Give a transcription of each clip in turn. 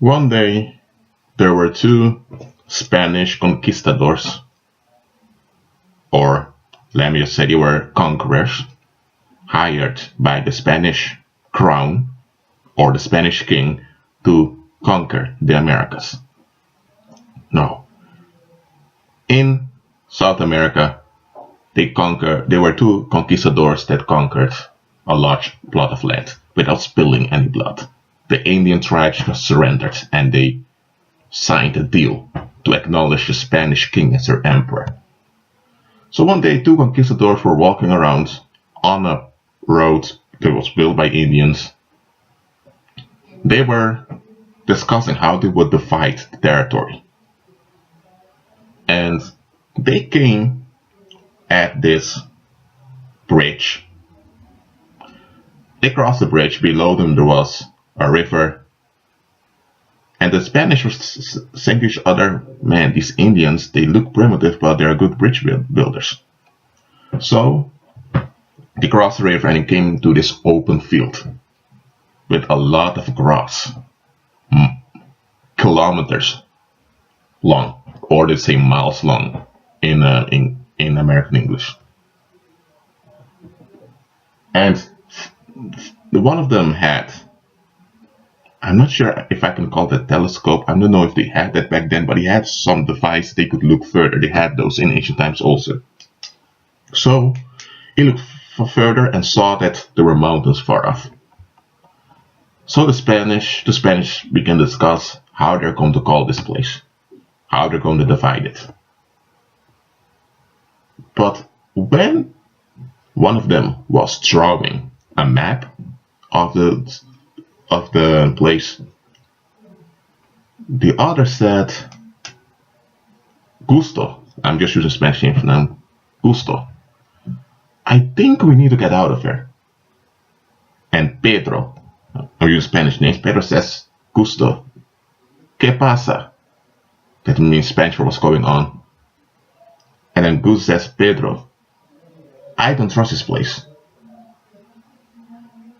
One day, there were two Spanish conquistadors, or let me just say they were conquerors, hired by the Spanish crown or the Spanish king to conquer the Americas. No. In South America, there were two conquistadors that conquered a large plot of land without spilling any blood. The Indian tribes just surrendered and they signed a deal to acknowledge the Spanish king as their emperor. So one day, two conquistadors were walking around on a road that was built by Indians. They were discussing how they would divide the territory. And they came at this bridge. They crossed the bridge. Below them there was a river. And the Spanish were saying to each other, man, these Indians, they look primitive, but they're good bridge builders. So they crossed the river and came to this open field with a lot of grass, kilometers long, or they say miles long in American English. And one of them had, I'm not sure if I can call it a telescope. I don't know if they had that back then, but he had some device they could look further. They had those in ancient times also. So he looked further and saw that there were mountains far off. So the Spanish began to discuss how they're going to call this place, how they're going to divide it. But when one of them was drawing a map of the place, the other said, Gusto, I'm just using Spanish name for now, Gusto, I think we need to get out of here. And Pedro, I'm using Spanish names, Pedro says, Gusto, ¿qué pasa? That means Spanish for what's going on. And then Gus says, Pedro, I don't trust this place.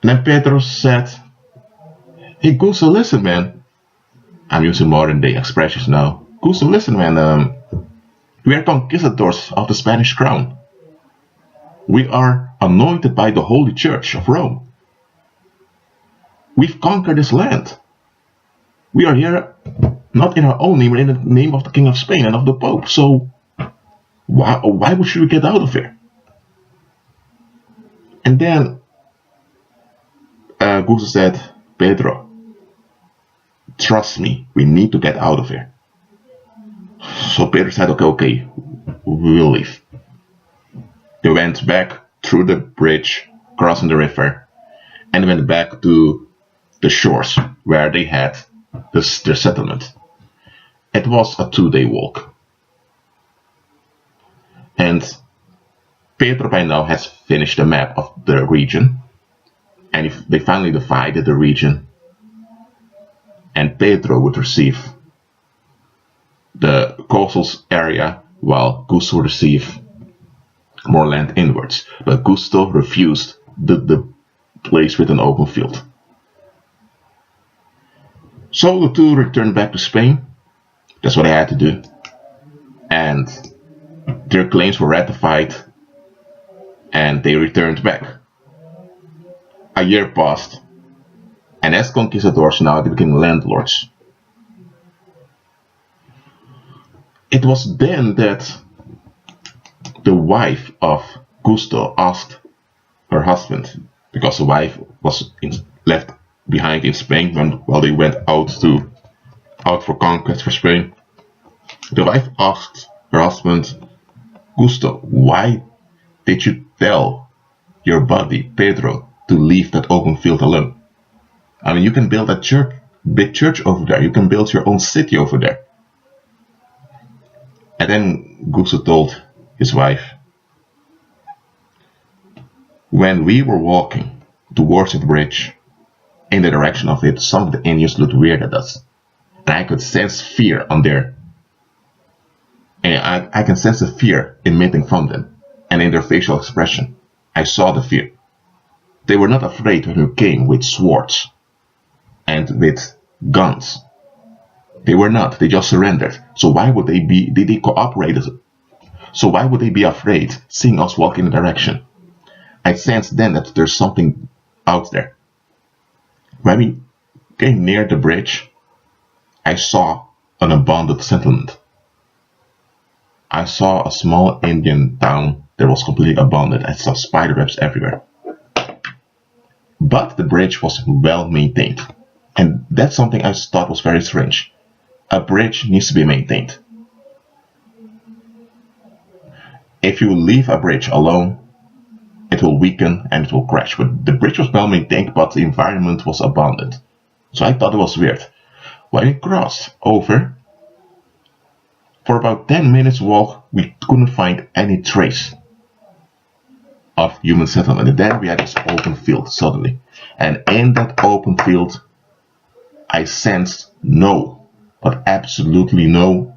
And then Pedro said, hey Gusto, listen man. I'm using modern day expressions now. Gusto, listen man, we are conquistadors of the Spanish crown. We are anointed by the Holy Church of Rome. We've conquered this land. We are here not in our own name, but in the name of the King of Spain and of the Pope. So why should we get out of here? And then Gusto said, Pedro, trust me, we need to get out of here. So Pedro said, okay, we will leave. They went back through the bridge, crossing the river, and went back to the shores where they had their settlement. It was a 2-day walk. And Pedro by now has finished the map of the region, and they finally divided the region, and Pedro would receive the coastal area while Gusto would receive more land inwards. But Gusto refused the place with an open field. So the two returned back to Spain. That's what they had to do. And their claims were ratified and they returned back. A year passed, and as conquistadors now they became landlords. It was then that the wife of Gusto asked her husband, because the wife was left behind in Spain while they went out for conquest for Spain. The wife asked her husband, Gusto, why did you tell your buddy Pedro to leave that open field alone? I mean, you can build a big church over there. You can build your own city over there. And then Gusto told his wife, when we were walking towards the bridge in the direction of it, some of the Indians looked weird at us. And I could sense fear on their, and I can sense the fear emitting from them. And in their facial expression, I saw the fear. They were not afraid when we came with swords and with guns. They were not. They just surrendered. So why would they be? They cooperated. So why would they be afraid seeing us walk in the direction? I sensed then that there's something out there. When we came near the bridge, I saw an abandoned settlement. I saw a small Indian town that was completely abandoned. I saw spider webs everywhere. But the bridge was well maintained. And that's something I thought was very strange. A bridge needs to be maintained. If you leave a bridge alone, it will weaken and it will crash. But the bridge was well maintained, but the environment was abandoned. So I thought it was weird. When we crossed over, for about 10 minutes walk, we couldn't find any trace of human settlement. And then we had this open field suddenly. And in that open field, I sensed no, but absolutely no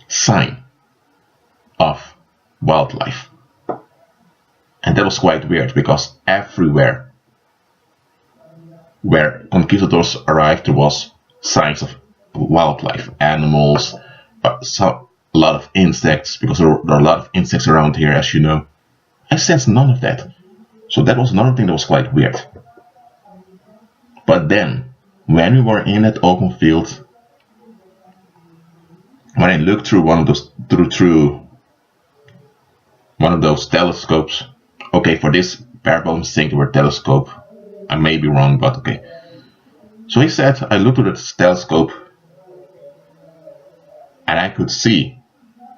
sign of wildlife. And that was quite weird, because everywhere where conquistadors arrived, there was signs of wildlife, animals, a lot of insects, because there are a lot of insects around here, as you know. I sensed none of that. So that was another thing that was quite weird. But then, when we were in that open field, when I looked through one of those telescopes, okay, for this parable I'm saying the word telescope. I may be wrong, but okay. So he said, I looked through the telescope and I could see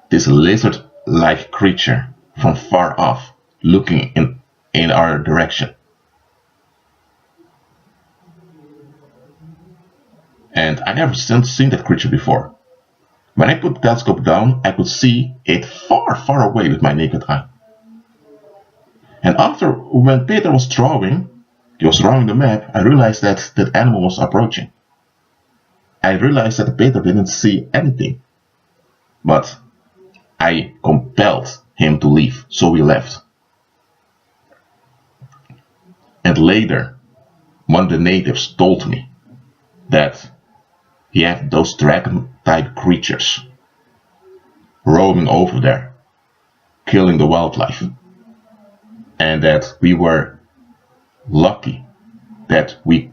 this lizard-like creature from far off looking in our direction. And I never seen that creature before. When I put the telescope down, I could see it far, far away with my naked eye. And after, when Peter was drawing the map, I realized that that animal was approaching. I realized that Peter didn't see anything. But I compelled him to leave, so we left. And later, one of the natives told me that he had those dragon-type creatures roaming over there, killing the wildlife. And that we were lucky that we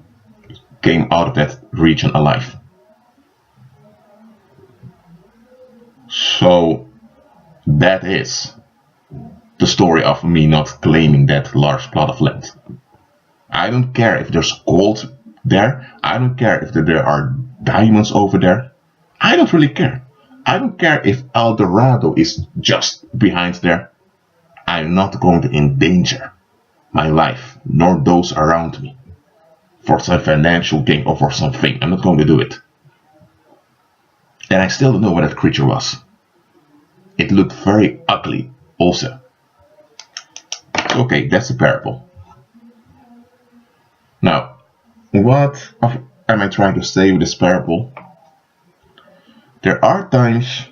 came out of that region alive. So that is the story of me not claiming that large plot of land. I don't care if there's gold there. I don't care if there are diamonds over there. I don't really care. I don't care if El Dorado is just behind there. I'm not going to endanger my life, nor those around me, for some financial gain or for some fame. I'm not going to do it. And I still don't know what that creature was. It looked very ugly also. Okay, that's a parable. Now, what am I trying to say with this parable? There are times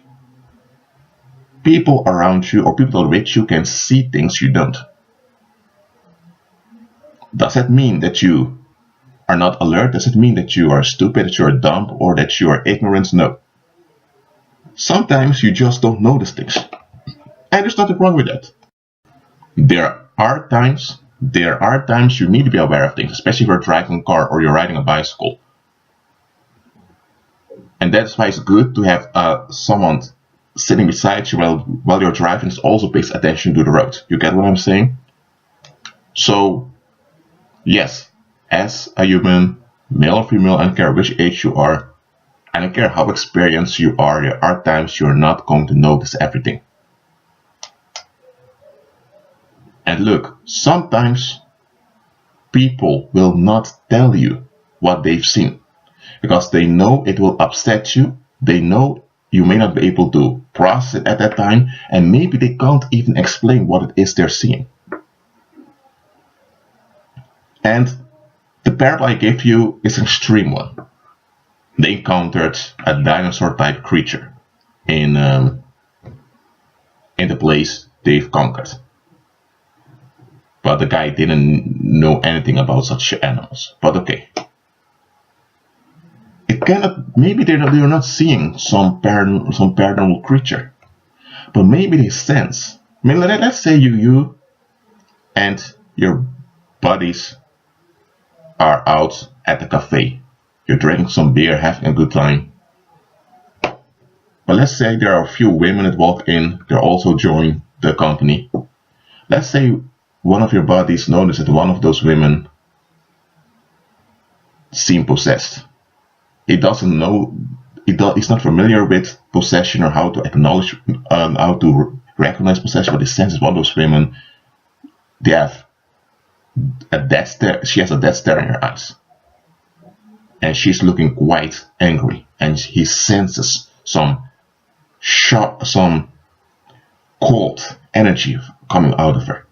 people around you or people with you can see things you don't. Does that mean that you are not alert? Does it mean that you are stupid, that you are dumb, or that you are ignorant? No. Sometimes you just don't notice things. And there's nothing wrong with that. There are times you need to be aware of things, especially if you're driving a car or you're riding a bicycle. And that's why it's good to have someone sitting beside you while you're driving and also pays attention to the road. You get what I'm saying? So, yes, as a human, male or female, I don't care which age you are, I don't care how experienced you are, there are times you're not going to notice everything. And look, sometimes people will not tell you what they've seen because they know it will upset you. They know you may not be able to process it at that time, and maybe they can't even explain what it is they're seeing. And the parable I gave you is an extreme one. They encountered a dinosaur-type creature in the place they've conquered. But the guy didn't know anything about such animals. But okay. cannot. Maybe they're not seeing some paranormal creature, but maybe they sense. I mean, let's say you and your buddies are out at the cafe. You're drinking some beer, having a good time. But let's say there are a few women that walk in. They're also joining the company. Let's say one of your buddies noticed that one of those women seemed possessed. He doesn't know. He's not familiar with possession or how to acknowledge, how to recognize possession. But he senses one of those women. They have a dead stare. She has a dead stare in her eyes, and she's looking quite angry. And he senses some sharp, some cold energy coming out of her.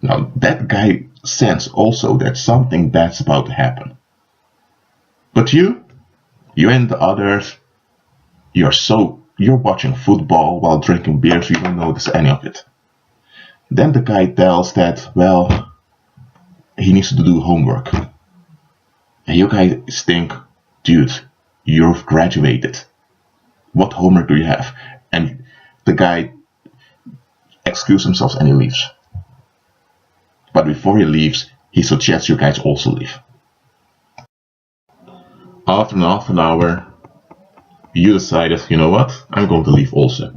Now that guy senses also that something bad's about to happen. But you and the others, you're watching football while drinking beer, so you don't notice any of it. Then the guy tells that, well, he needs to do homework. And you guys think, dude, you've graduated. What homework do you have? And the guy excuses himself and he leaves. But before he leaves, he suggests you guys also leave. After half an hour, you decided, you know what, I'm going to leave also.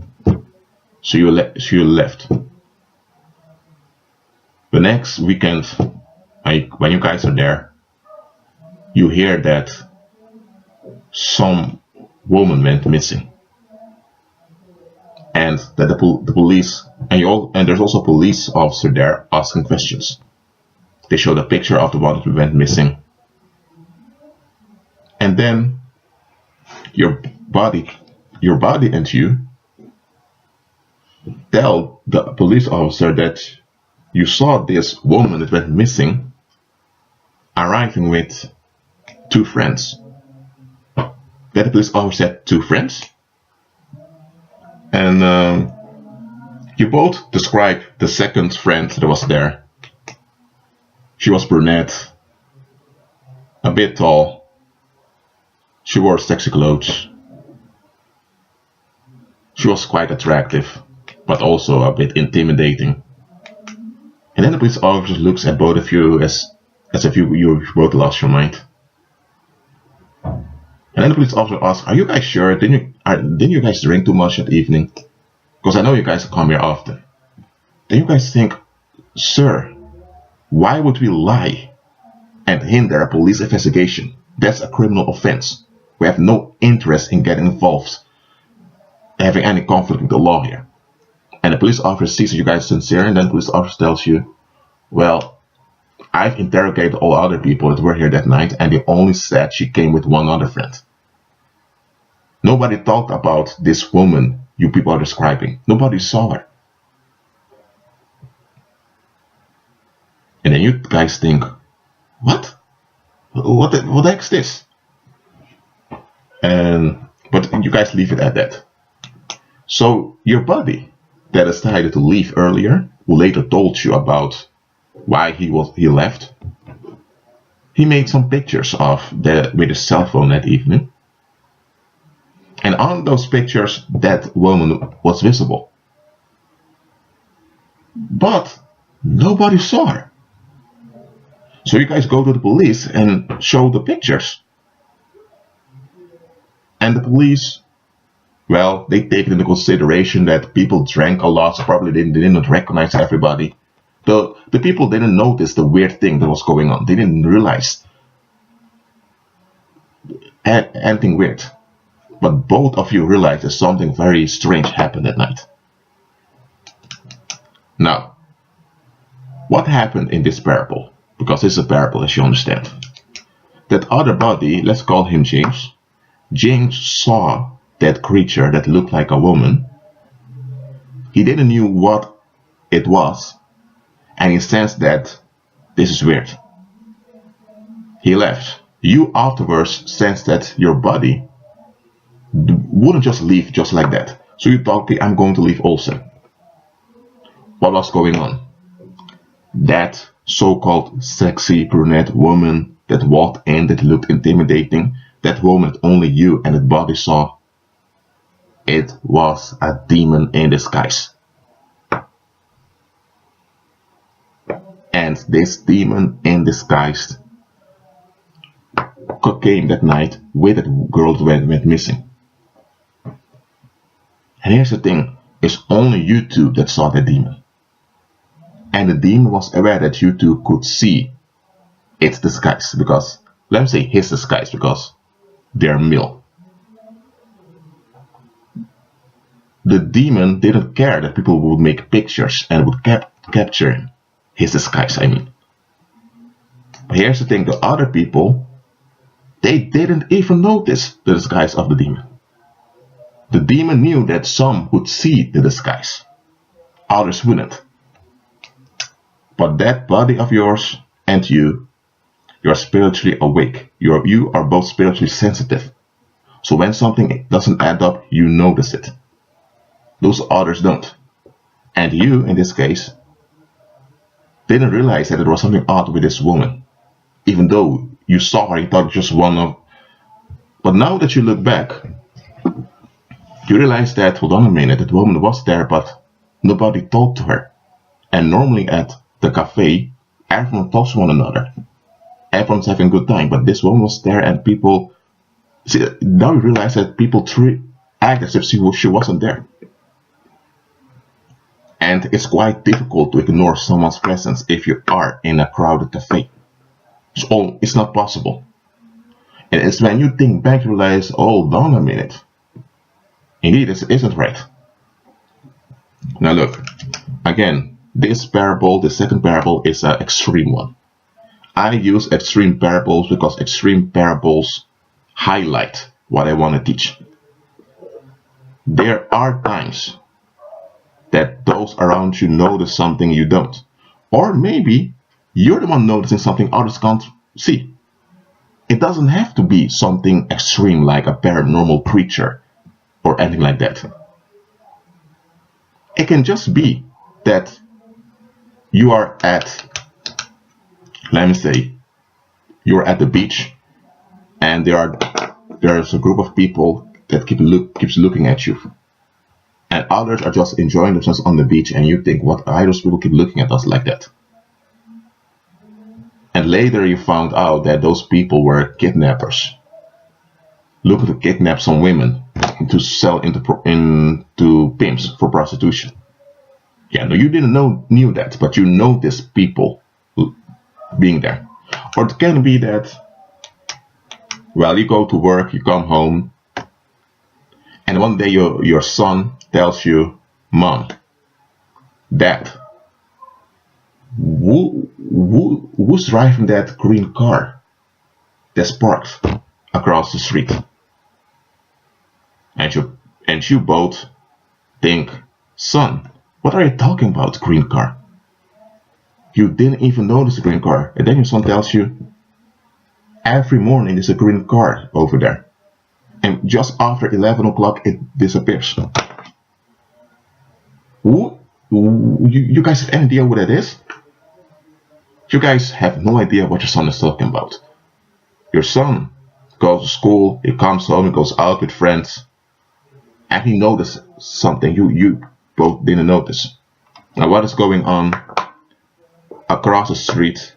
So you left. The next weekend, when you guys are there, you hear that some woman went missing, and that the police and there's also a police officer there asking questions. They showed a picture of the one that went missing, and then your body and you tell the police officer that you saw this woman that went missing arriving with 2 friends. That the police officer said 2 friends, and you both describe the second friend that was there. She was brunette, a bit tall. She wore sexy clothes. She was quite attractive, but also a bit intimidating. And then the police officer looks at both of you as if you both lost your mind. And then the police officer asks, "Are you guys sure? Didn't you guys drink too much that evening? Because I know you guys come here often." Then you guys think, "Sir, why would we lie and hinder a police investigation? That's a criminal offense. We have no interest in getting involved, having any conflict with the law here." And the police officer sees that you guys are sincere, and then the police officer tells you, "Well, I've interrogated all other people that were here that night, and they only said she came with one other friend. Nobody talked about this woman you people are describing. Nobody saw her." And then you guys think, what? What the heck is this? But you guys leave it at that. So your buddy that decided to leave earlier, who later told you about why he left, he made some pictures with his cell phone that evening. And on those pictures, that woman was visible. But nobody saw her. So you guys go to the police and show the pictures. And the police, well, they take it into consideration that people drank a lot, so probably they didn't recognize everybody. The people didn't notice the weird thing that was going on. They didn't realize anything weird. But both of you realized that something very strange happened that night. Now, what happened in this parable? Because it's a parable, as you understand. That other buddy, let's call him James. James saw that creature that looked like a woman. He didn't know what it was, and he sensed that this is weird. He left. You afterwards sensed that your buddy wouldn't just leave just like that. So you thought, okay, I'm going to leave also. What was going on? That so-called sexy brunette woman that walked in that looked intimidating, that woman that only you and that body saw, it was a demon in disguise. And this demon in disguise came that night with that girl that went missing. And here's the thing, it's only you two that saw the demon. And the demon was aware that you two could see its disguise, because, let me say his disguise, because they're male. The demon didn't care that people would make pictures and would capture his disguise, I mean. But here's the thing, the other people, they didn't even notice the disguise of the demon. The demon knew that some would see the disguise, others wouldn't. But that body of yours and you are spiritually awake. You are both spiritually sensitive. So when something doesn't add up, you notice it. Those others don't. And you, in this case, didn't realize that there was something odd with this woman. Even though you saw her, you thought it was just one of... But now that you look back, you realize that, hold on a minute, that woman was there, but nobody talked to her. And normally at the cafe, everyone talks to one another. Everyone's having a good time, but this woman was there and people... See, now you realize that people act as if she wasn't there. And it's quite difficult to ignore someone's presence if you are in a crowded cafe. So it's not possible. And it's when you think back, you realize, hold on a minute. Indeed, this isn't right. Now look, again, this parable, the second parable, is an extreme one. I use extreme parables because extreme parables highlight what I want to teach. There are times that those around you notice something you don't. Or maybe you're the one noticing something others can't see. It doesn't have to be something extreme like a paranormal creature or anything like that. It can just be that you are at, let me say, you're at the beach and there's a group of people that keeps looking at you. And others are just enjoying themselves on the beach, and you think, what are those people keep looking at us like that? And later you found out that those people were kidnappers, looking to kidnap some women to sell into pimps for prostitution. Yeah, no, you didn't knew that, but you noticed people being there. Or it can be that, well, you go to work, you come home, and one day your son tells you, Mom, Dad, who's driving that green car that's parked across the street? And you both think, Son, what are you talking about, green car? You didn't even notice the green car. And then your son tells you, every morning there's a green car over there. And just after 11 o'clock it disappears. You guys have any idea what that is? You guys have no idea what your son is talking about. Your son goes to school, he comes home, he goes out with friends, and he noticed something you both didn't notice. Now what is going on? Across the street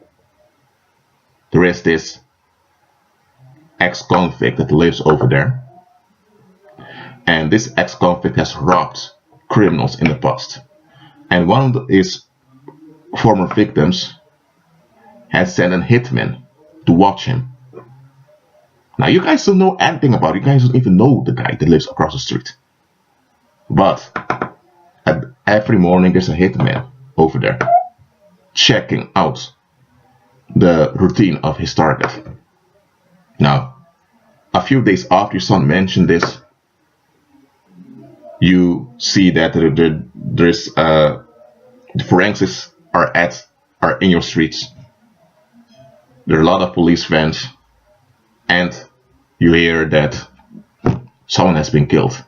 there is this ex-convict that lives over there, and this ex-convict has robbed criminals in the past, and one of his former victims has sent a hitman to watch him. Now you guys don't know anything about it. You guys don't even know the guy that lives across the street, but every morning there's a hitman over there checking out the routine of his target. Now, a few days after your son mentioned this, you see that there's the forensics are in your streets. There are a lot of police vans, and you hear that someone has been killed.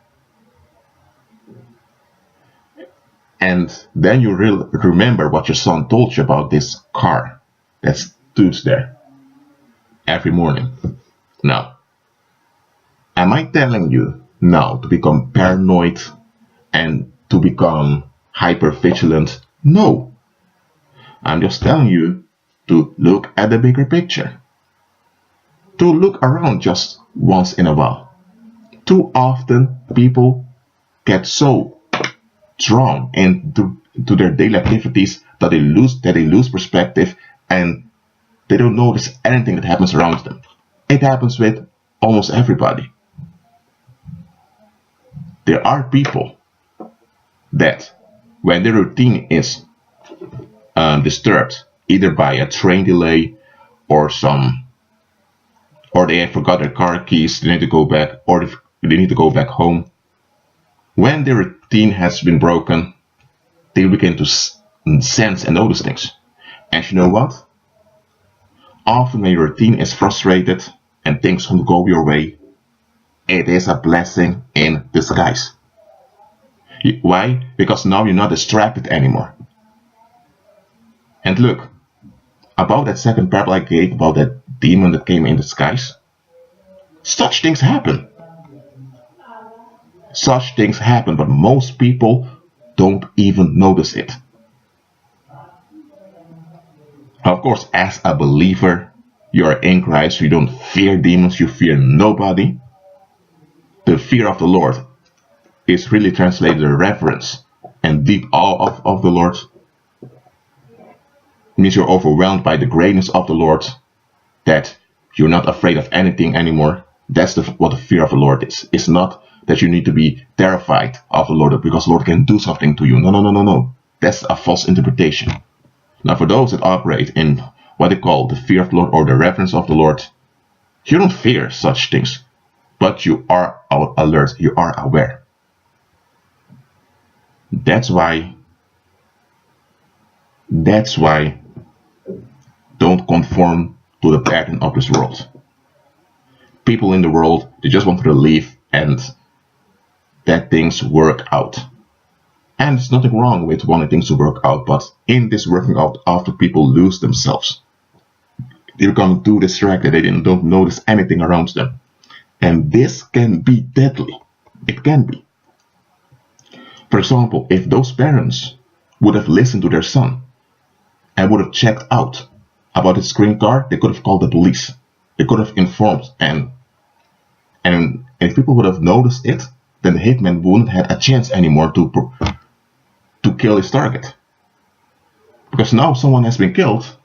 And then you remember what your son told you about this car that stood there. every morning. Now, am I telling you now to become paranoid and to become hyper vigilant? No. I'm just telling you to look at the bigger picture. To look around just once in a while. Too often people get so drawn into their daily activities that they lose perspective and they don't notice anything that happens around them. It happens with almost everybody. There are people that when their routine is disturbed, either by a train delay or they forgot their car keys, they need to go back, or they need to go back home. When their routine has been broken, they begin to sense and notice things. And you know what? Often when your routine is frustrated and things don't go your way, it is a blessing in disguise. Why? Because now you're not distracted anymore. And look, about that second parable I gave about that demon that came in disguise, such things happen. Such things happen, but most people don't even notice it. Of course, as a believer, you are in Christ, you don't fear demons, you fear nobody. The fear of the Lord is really translated as reverence and deep awe of the Lord. It means you're overwhelmed by the greatness of the Lord, that you're not afraid of anything anymore. That's what the fear of the Lord is. It's not that you need to be terrified of the Lord because the Lord can do something to you. No. That's a false interpretation. Now, for those that operate in what they call the fear of the Lord or the reverence of the Lord, you don't fear such things, but you are alert, you are aware. That's why don't conform to the pattern of this world. People in the world, they just want to live and that things work out. And there's nothing wrong with wanting things to work out, but in this working out, often people lose themselves. They become too distracted, they don't notice anything around them. And this can be deadly. It can be. For example, if those parents would have listened to their son and would have checked out about his green car, they could have called the police. They could have informed, and if people would have noticed it, then the hitman wouldn't have a chance anymore to kill his target. Because now someone has been killed,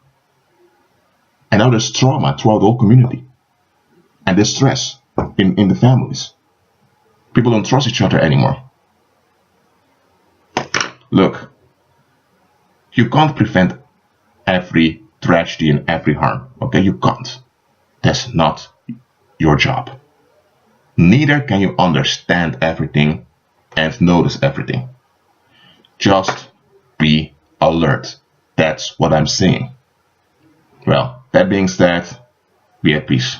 and now there's trauma throughout the whole community, and there's stress in the families. People don't trust each other anymore. Look, you can't prevent every tragedy and every harm, okay? You can't. That's not your job. Neither can you understand everything and notice everything. Just be alert. That's what I'm saying. Well, that being said, be at peace.